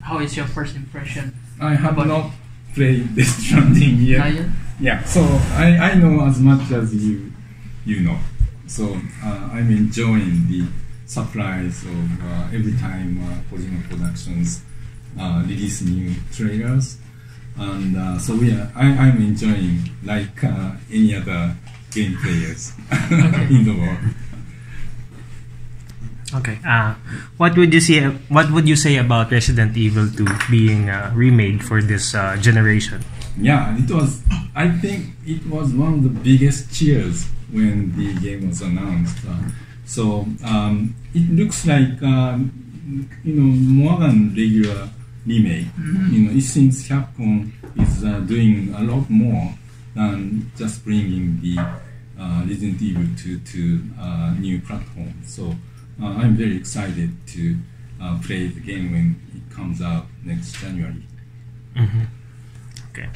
how is your first impression? I have about not played Death Stranding yet. Yet? Yeah, so I know as much as you know. So I'm enjoying the surprise of every time Kojima Productions release new trailers, and so I'm enjoying like any other game players in the world. Okay. What would you say about Resident Evil 2 being remade for this generation? Yeah, it was. I think it was one of the biggest cheers when the game was announced. So it looks like more than regular remake. It seems Capcom is doing a lot more than just bringing the Resident Evil 2 to new platforms. So I'm very excited to play the game when it comes out next January. Okay.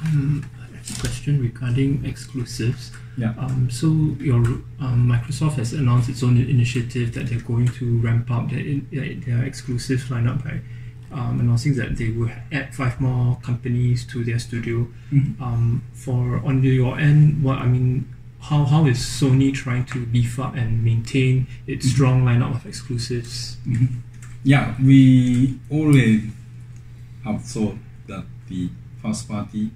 A question regarding exclusives. Yeah. So your Microsoft has announced its own initiative that they're going to ramp up their exclusives lineup by announcing that they will add 5 more companies to their studio. For on your end, how is Sony trying to beef up and maintain its strong lineup of exclusives? Yeah, we always have thought that the first party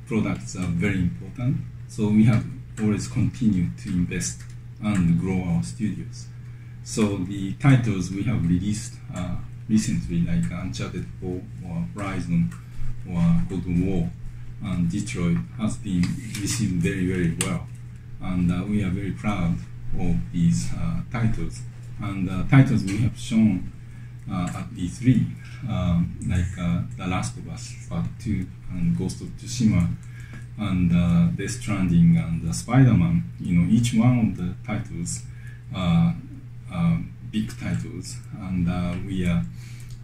products are very important. So we have always continued to invest and grow our studios. So the titles we have released recently, like Uncharted 4 or Horizon or God of War and Detroit, has been received very, very well. And we are very proud of these titles. And titles we have shown at E3, like The Last of Us Part 2 and Ghost of Tsushima and Death Stranding and SpiderMan. Each one of the titles are big titles, and we are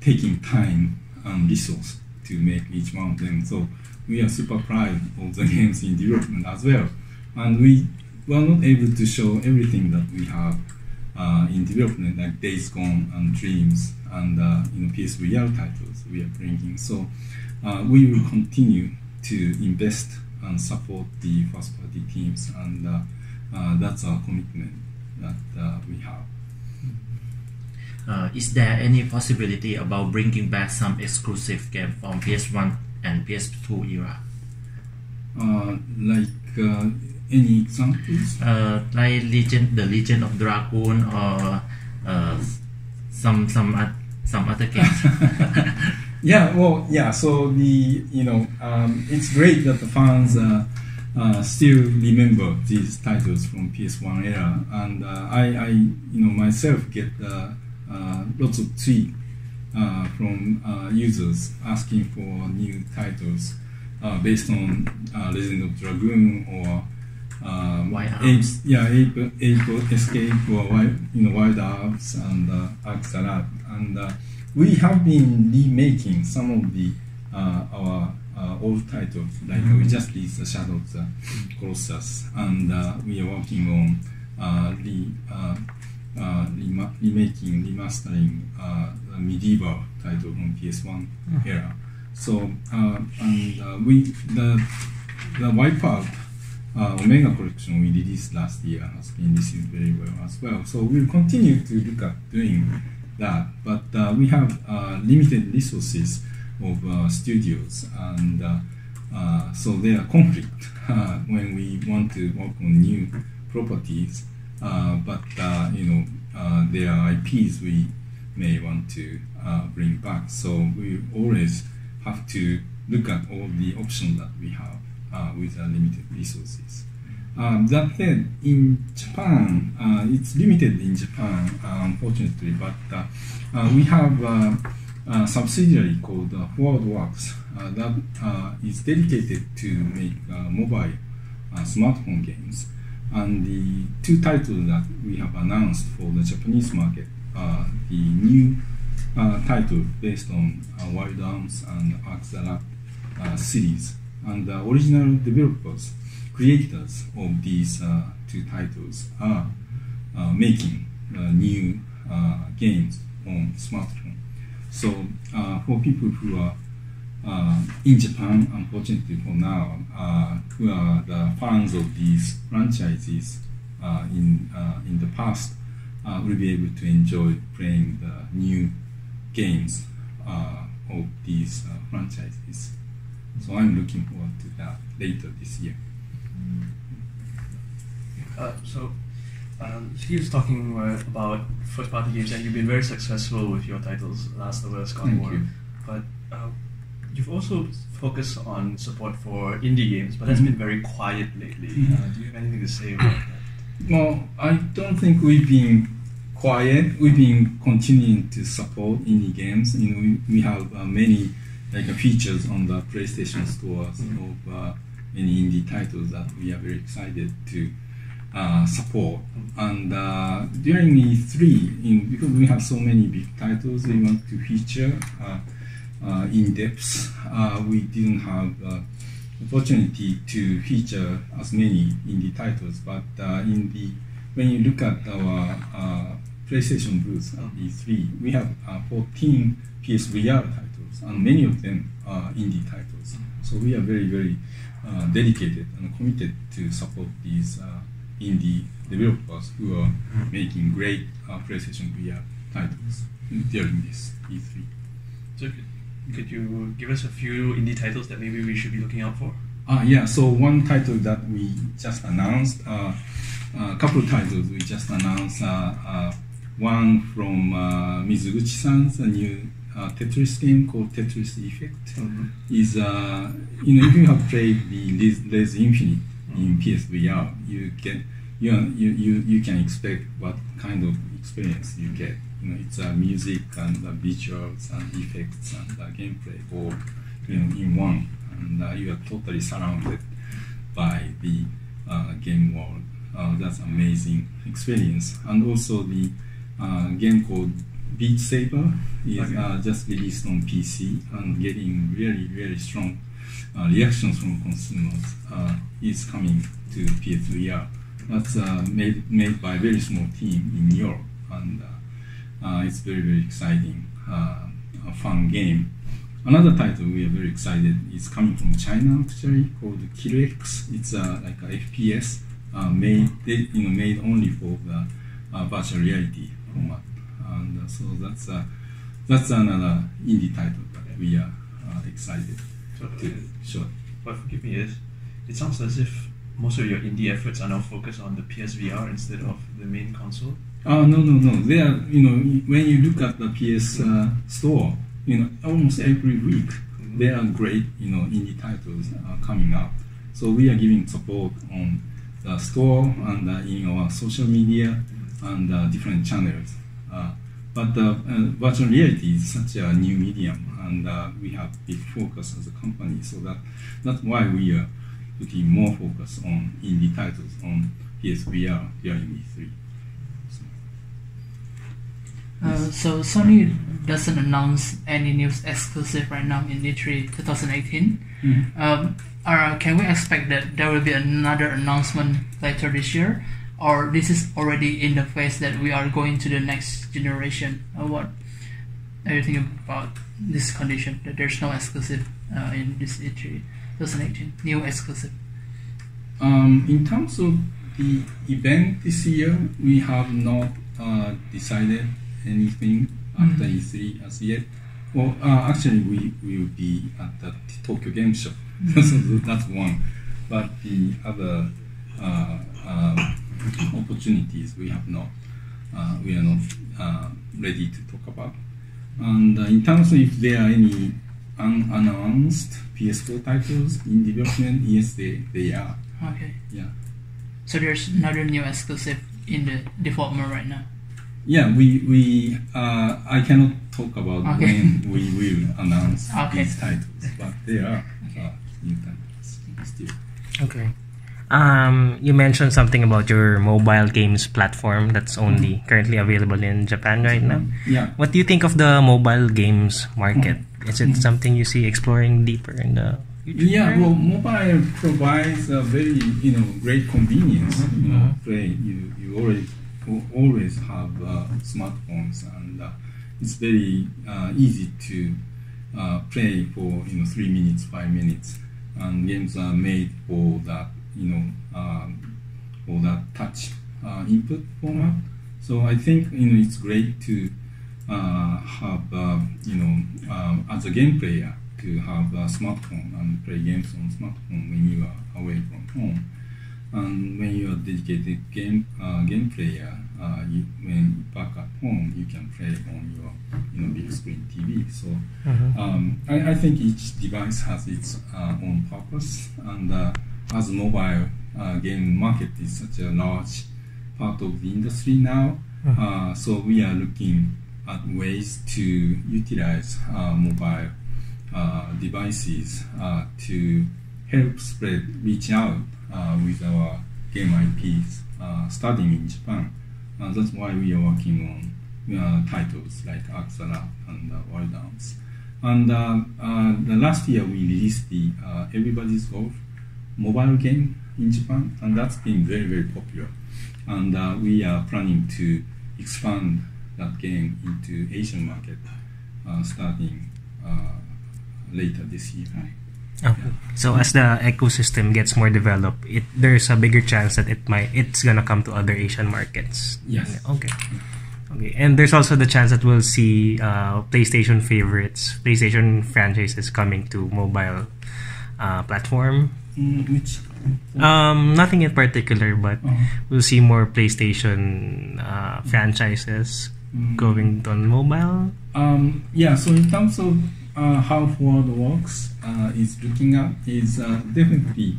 taking time and resource to make each one of them. So we are super proud of the games in development as well. And we were not able to show everything that we have in development, like Days Gone and Dreams and PSVR titles we are bringing. So we will continue to invest and support the first party teams, and that's our commitment that we have. Is there any possibility about bringing back some exclusive game from PS1 and PS2 era? Any examples? Like the Legend of Dragoon or some other games. So it's great that the fans still remember these titles from PS1 era, and I myself get lots of tweets from users asking for new titles based on Legend of Dragoon or Ape Escape or Wild Arms and Axalat, and we have been remaking some of the our old titles. Like we just released the Shadow of the Colossus, and we are working on remastering the medieval title from PS1 era. So the Wipeout Omega collection we released last year has been received very well as well. So we'll continue to look at doing that, but we have limited resources of studios, and so there are conflict when we want to work on new properties, but there are IPs we may want to bring back. So we always have to look at all the options that we have with limited resources. That said, in Japan, it's limited in Japan, unfortunately, but we have a subsidiary called ForwardWorks that is dedicated to make mobile smartphone games. And the 2 titles that we have announced for the Japanese market are the new title based on Wild Arms and Axalat series, and the original developers, creators of these 2 titles are making new games on smartphone. So for people who are in Japan, unfortunately for now, who are the fans of these franchises in the past, will be able to enjoy playing the new games of these franchises. So I'm looking forward to that later this year. He was talking about first-party games, and you've been very successful with your titles, Last of Us, God Thank War. you. But you've also focused on support for indie games, but that's been very quiet lately. Do you have anything to say about that? Well, I don't think we've been quiet. We've been continuing to support indie games. You know, we have many features on the PlayStation stores of many indie titles that we are very excited to support. And during E3, because we have so many big titles we want to feature in depth, we didn't have opportunity to feature as many indie titles. But when you look at our PlayStation booth at E3, we have 14 PSVR titles, and many of them are indie titles. So we are very, very dedicated and committed to support these indie developers who are making great PlayStation VR titles during this E3. So could you give us a few indie titles that maybe we should be looking out for? Yeah, so one title that we just announced, a couple of titles we just announced, one from Mizuguchi-san's new Tetris game called Tetris Effect. Is if you have played the Les Infinite in PSVR, you can expect what kind of experience you get. It's music and visuals and effects and gameplay all in one, and you are totally surrounded by the game world. That's amazing experience. And also the game called Beat Saber is just released on PC and getting really, really strong reactions from consumers. Is coming to PSVR. That's made by a very small team in Europe, and it's very, very exciting, a fun game. Another title we are very excited is coming from China, actually, called Kilo X. It's like a FPS made only for the virtual reality format, and so that's another indie title that we are excited to show. But forgive me, it sounds as if most of your indie efforts are now focused on the PSVR instead of the main console. No. They are, when you look at the PS store, almost every week there are great, indie titles coming up. So we are giving support on the store and in our social media and different channels. But virtual reality is such a new medium, and we have big focus as a company. So that's why we are putting more focus on indie titles on PSVR during E3. So Sony doesn't announce any news exclusive right now in E3 2018. Can we expect that there will be another announcement later this year, or this is already in the phase that we are going to the next generation? What are you thinking about this condition, that there's no exclusive in this E3 2018, new exclusive? In terms of the event this year, we have not decided anything after E3 as yet. Well, actually, we will be at the Tokyo Game Show. So that's one. But the other opportunities we are not ready to talk about. And in terms of if there are any unannounced PS4 titles in development, yes, they are. Okay. Yeah. So there's another new exclusive in the development right now. Yeah, I cannot talk about when we will announce these titles, but they are new titles still. Okay. You mentioned something about your mobile games platform that's only currently available in Japan right now. Yeah. What do you think of the mobile games market? Is it something you see exploring deeper in the future? Yeah, well, mobile provides a very great convenience. Play you always have smartphones, and it's very easy to play for 3 minutes, 5 minutes, and games are made for that for that touch input format. So I think it's great to have as a game player to have a smartphone and play games on smartphone when you are away from home. And when you are dedicated game player, when back at home, you can play on your big screen TV. So I think each device has its own purpose, and as mobile game market is such a large part of the industry now, so we are looking at ways to utilize mobile devices to help reach out with our game IPs, starting in Japan. That's why we are working on titles like Axala and Wild Dance. And the last year we released the Everybody's Golf mobile game in Japan, and that's been very, very popular. And we are planning to expand that game into Asian market starting later this year. Okay. So as the ecosystem gets more developed, there's a bigger chance that it's gonna come to other Asian markets. Yes. Okay. Okay. And there's also the chance that we'll see PlayStation favorites, PlayStation franchises coming to mobile platform. Which? Nothing in particular, but we'll see more PlayStation franchises going on mobile. Yeah. So in terms of how Forward works is looking at is definitely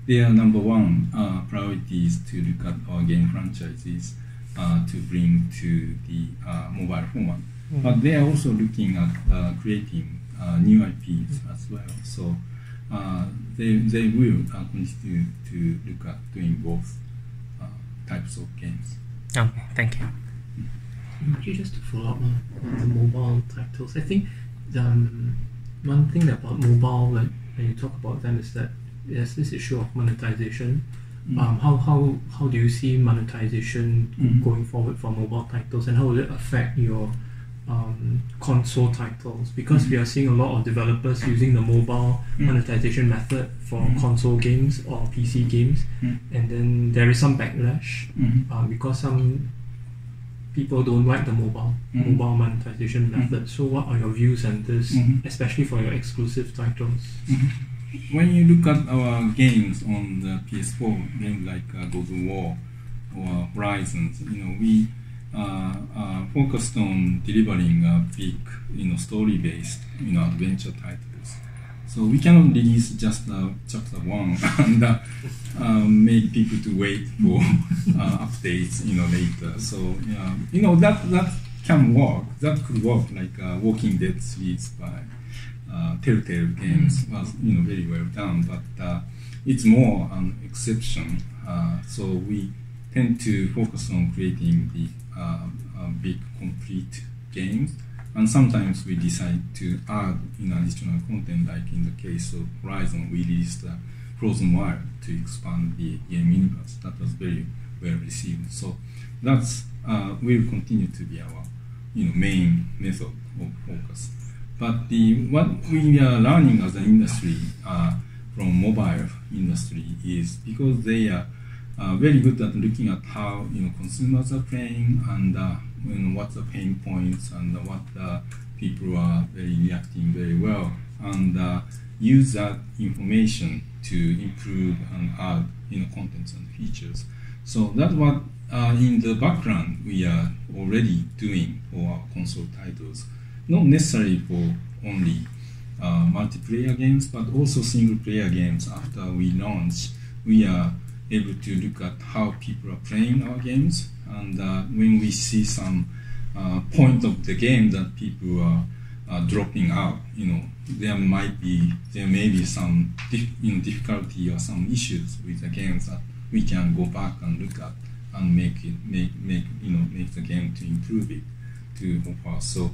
their number one priority is to look at our game franchises to bring to the mobile format. But they are also looking at creating new IPs as well. So they will continue to look at doing both types of games. Okay, thank you. Actually, just to follow up on the mobile titles, I think one thing about mobile, like when you talk about them, is that there's this issue of monetization. How do you see monetization going forward for mobile titles, and how will it affect your console titles? Because we are seeing a lot of developers using the mobile monetization method for console games or PC games, and then there is some backlash because some people don't like the mobile monetization method. So what are your views on this, especially for your exclusive titles? When you look at our games on the PS4, games like God of War or Horizons, we focused on delivering big, story-based, adventure titles. So we cannot release just chapter 1 and make people to wait for updates, later. So that can work. That could work, like Walking Dead series by Telltale Games was very well done, but it's more an exception. So we tend to focus on creating the big complete games, and sometimes we decide to add additional content, like in the case of Horizon, we released Frozen Wild to expand the game universe. That was very well received. So that's will continue to be our main method of focus. But what we are learning as an industry from mobile industry is because they are very good at looking at how consumers are playing and what the pain points and what people are reacting very well, and use that information to improve and add contents and features. So that's what in the background we are already doing for our console titles. Not necessarily for only multiplayer games, but also single player games. After we launch, we are able to look at how people are playing our games, and when we see some point of the game that people are dropping out, there may be some difficulty or some issues with the games that we can go back and look at and make the game to improve it to offer. So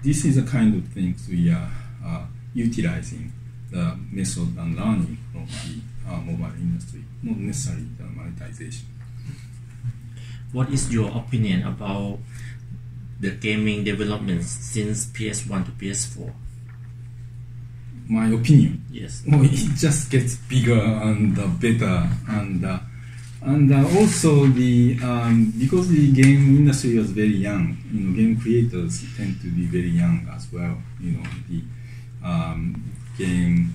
this is the kind of things we are utilizing the method and learning from the mobile industry, not necessarily the monetization. What is your opinion about the gaming development since PS1 to PS4? My opinion. Yes. Oh, it just gets bigger and better, and also the because the game industry was very young, game creators tend to be very young as well. The game.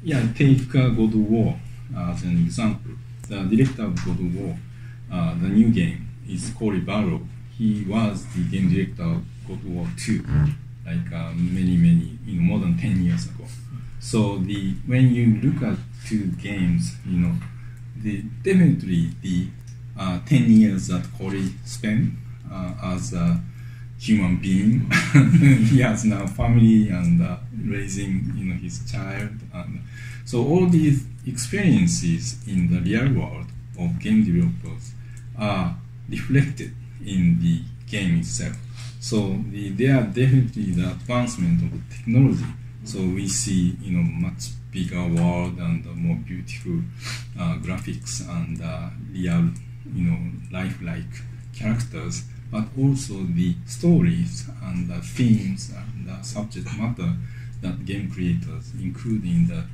Yeah, take God of War as an example. The director of God of War, the new game is Cory Barlow. He was the game director of God of War 2, like many, more than 10 years ago. So when you look at two games, definitely the 10 years that Cory spent as a human being, he has now family and raising his child, and so all these experiences in the real world of game developers are reflected in the game itself. So they are definitely the advancement of the technology. So we see much bigger world and more beautiful graphics and real lifelike characters, but also the stories and the themes and the subject matter that game creators, including the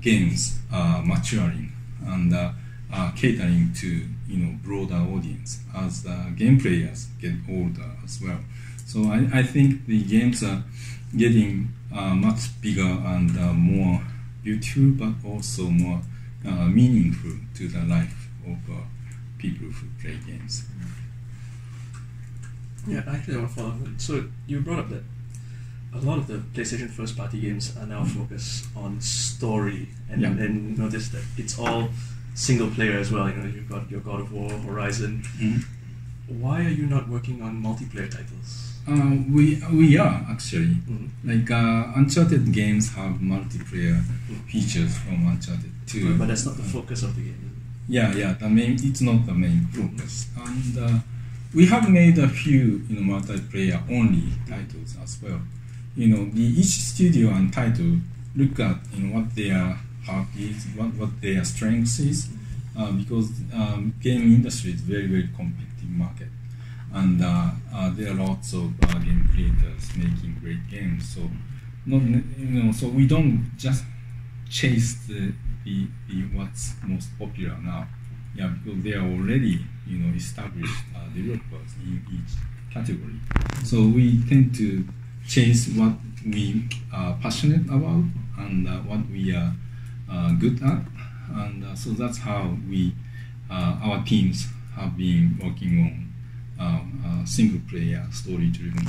games, are maturing and catering to broader audience as the game players get older as well. So I think the games are getting much bigger and more beautiful, but also more meaningful to the life of people who play games. Yeah, actually I want to follow up. So you brought up that a lot of the PlayStation first-party games are now focused on story, and notice that it's all single player as well. You've got your God of War, Horizon. Why are you not working on multiplayer titles? We are actually like Uncharted games have multiplayer features from Uncharted 2, but that's not the focus of the game. Yeah. It's not the main focus, and we have made a few multiplayer only titles as well. Each studio and title look at what their heart is, what their strengths is, because game industry is very, very competitive market, and there are lots of game creators making great games. So so we don't just chase the what's most popular now. Yeah, because they are already established developers in each category. So we tend to chase what we are passionate about and what we are good at, and so that's how our teams have been working on single player story driven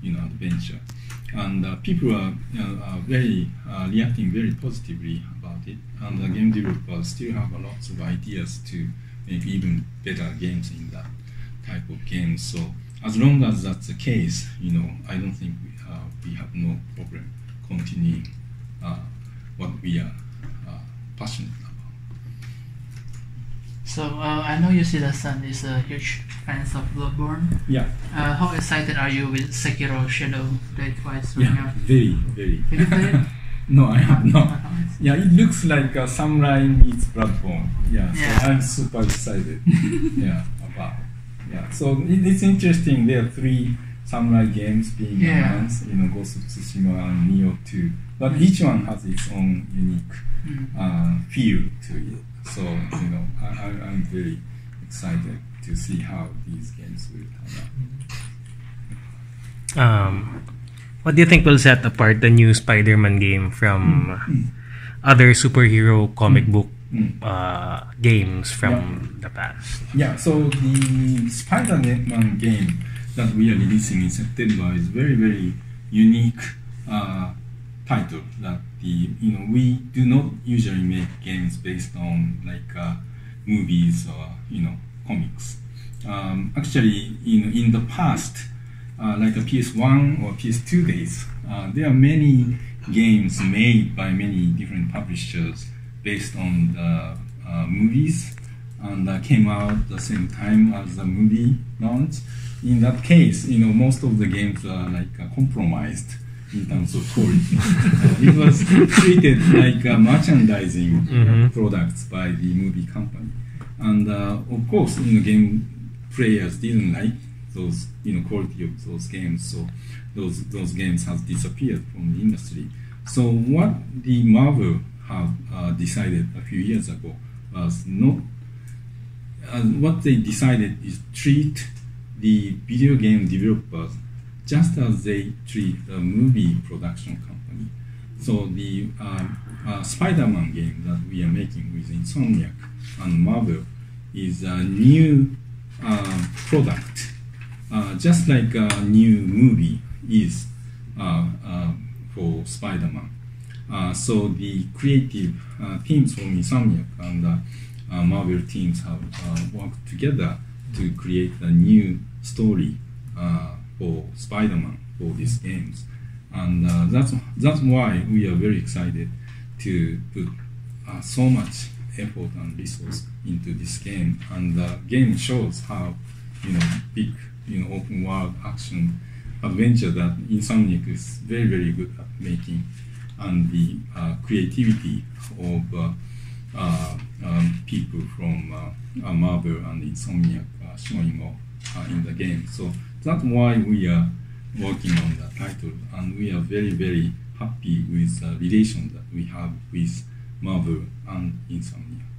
adventure, and people are very reacting very positively about it, and the game developers still have lots of ideas to make even better games in that type of games. So as long as that's the case, I don't think we have no problem continuing what we are passionate about. So I know Yoshida-san is a huge fan of Bloodborne. Yeah. How excited are you with Sekiro Shadow Die Twice right now? Very, very. Have you played it? No, I have not. Yeah, it looks like a Samurai meets Bloodborne. Yeah, Yeah. so I'm super excited. About. Yeah, so it's interesting. There are 3 Samurai games being announced. Ghost of Tsushima and Nioh 2. But each one has its own unique feel to it. So I'm very excited to see how these games will turn out. What do you think will set apart the new SpiderMan game from other superhero comic book games from the past? Yeah, so the SpiderMan game that we are releasing in September is very, very unique title that we do not usually make games based on like movies or comics. Actually, in the past, like a PS1 or PS2 days, there are many games made by many different publishers based on the movies, and came out at the same time as the movie launch. In that case, most of the games are like compromised in terms of quality. It was treated like merchandising products by the movie company, and of course, game players didn't like those quality of those games. So those games have disappeared from the industry. So what the Marvel have decided a few years ago was not. What they decided is treat the video game developers just as they treat a movie production company. So the SpiderMan game that we are making with Insomniac and Marvel is a new product, just like a new movie is for Spider-Man. So the creative teams from Insomniac and Marvel teams have worked together to create a new story for Spider-Man for these games, and that's why we are very excited to put so much effort and resource into this game. And the game shows how big open world action adventure that Insomniac is very, very good at making, and the creativity of people from Marvel and Insomniac showing off in the game. So that's why we are working on the title, and we are very, very happy with the relation that we have with Marvel and Insomniac.